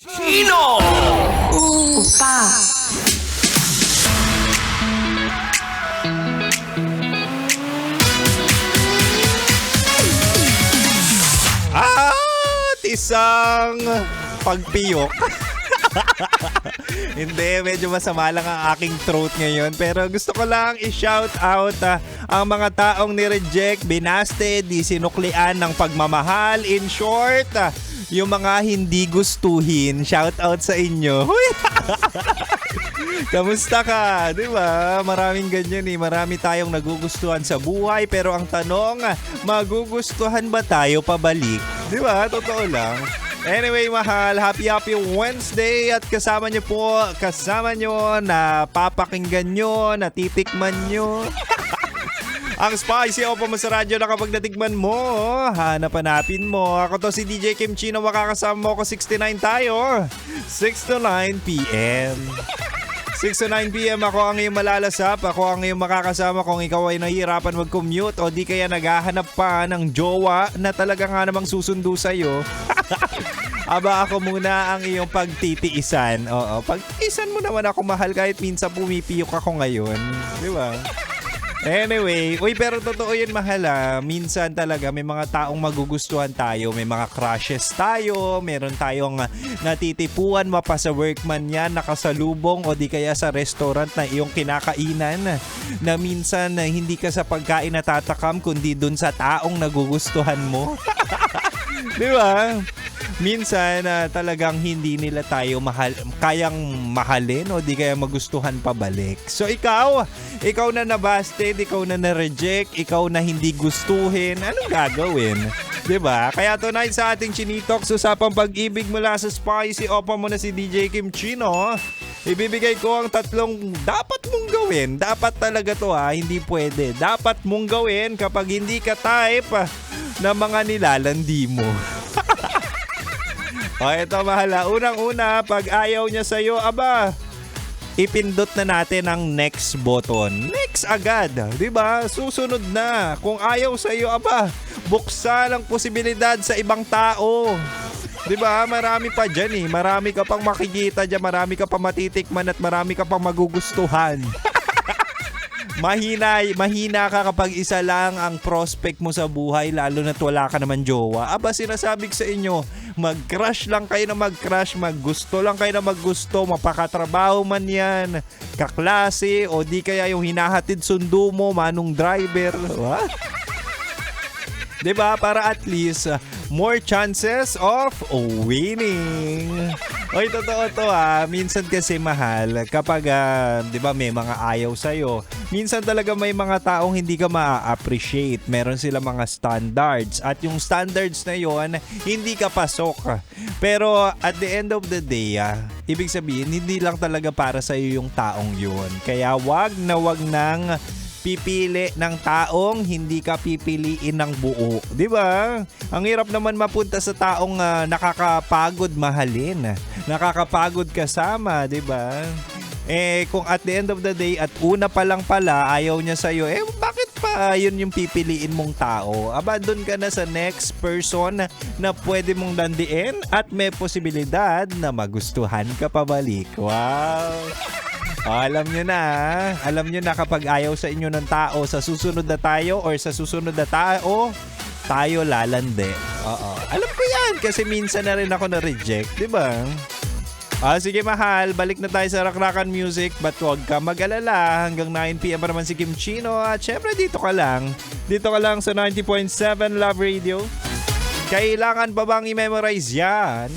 Chino! Opa. At isang pagpiyok. Hindi, medyo masama lang ang aking throat ngayon. Pero gusto ko lang i-shout out ang mga taong ni-reject, binasted, di sinuklian ng pagmamahal. In short, yung mga hindi gustuhin, shout out sa inyo. Kamusta ka? Di ba? Maraming ganyan eh. Marami tayong nagugustuhan sa buhay. Pero ang tanong, magugustuhan ba tayo pabalik? Di ba? Totoo lang. Anyway, mahal, happy Wednesday at kasama nyo na papakinggan nyo, natitikman nyo. Ang spicy o mo sa radyo na kapag natikman mo, hanapin mo. Ako to si DJ Kim Chino, makakasama mo ako 69 tayo. 6 to 9 p.m. 6 to 9 p.m. ako ang iyong malalasap. Ako ang iyong makakasama kung ikaw ay nahihirapan mag-commute o di kaya naghahanap pa ng jowa na talaga nga namang susundo sa'yo. Aba, ako muna ang iyong pagtitiisan. Oo, pagtitiisan mo naman ako, mahal, kahit minsan pumipiyok ako ngayon. Di ba? Anyway, pero totoo yun, mahal. Minsan talaga may mga taong magugustuhan tayo, may mga crushes tayo, meron tayong natitipuan mapa sa workman yan, nakasalubong o di kaya sa restaurant na iyong kinakainan, na minsan hindi ka sa pagkain natatakam kundi dun sa taong nagugustuhan mo. Di ba? Minsan talagang hindi nila tayo kayang mahalin o di kaya magustuhan pabalik. So ikaw na nabasted, ikaw na na-reject, ikaw na hindi gustuhin, anong gagawin? 'Di ba? Kaya tonight sa ating Chinitok, usapang pag-ibig mula sa Spicy Opa mo na si DJ Kim Chino, ibibigay ko ang 3 dapat mong gawin. Dapat talaga to, hindi pwede. Dapat mong gawin kapag hindi ka type na mga nilalandi mo. O, eto, mahala. Unang-una, pag ayaw niya sa'yo, aba, ipindot na natin ang next button. Next agad, di ba? Susunod na. Kung ayaw sa'yo, aba, buksan ang posibilidad sa ibang tao. Di ba? Marami pa dyan eh. Marami ka pang makikita dyan, marami ka pang matitikman at marami ka pang magugustuhan. Mahina ka kapag isa lang ang prospect mo sa buhay, lalo na't wala ka naman jowa. Aba, sinasabi ko sa inyo, mag-crush lang kayo na mag-crush, maggusto lang kayo na maggusto, mapakatrabaho man yan, kaklase, o di kaya yung hinahatid sundo mo, manong driver. What? Diba? Para at least more chances of winning. Oy, totoo to minsan kasi, mahal, kapag diba may mga ayaw sa'yo, minsan talaga may mga taong hindi ka ma-appreciate. Meron sila mga standards at yung standards na yon hindi ka pasok. Pero at the end of the day, ibig sabihin hindi lang talaga para sa'yo yung taong yun. Kaya wag nang pipili ng taong hindi ka pipiliin ng buo. Di ba? Ang hirap naman mapunta sa taong nakakapagod mahalin. Nakakapagod kasama, di ba? Kung at the end of the day at una pa lang pala ayaw niya sa'yo, bakit pa yun yung pipiliin mong tao? Aba, doon ka na sa next person na pwede mong landiin at may posibilidad na magustuhan ka pabalik. Wow! Alam nyo na kapag ayaw sa inyo ng tao, sa susunod na tayo or sa susunod na tao, tayo lalande. Oo. Alam ko yan kasi minsan na rin ako na-reject, di ba? Sige, mahal, balik na tayo sa Rakrakan Music, but huwag ka mag-alala. Hanggang 9pm pa naman si Kim Chino at syempre dito ka lang sa 90.7 Love Radio. Kailangan pa bang i-memorize yan?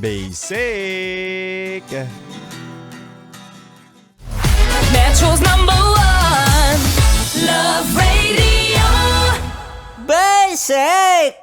Basic! Metro's #1 Love Radio. Basic!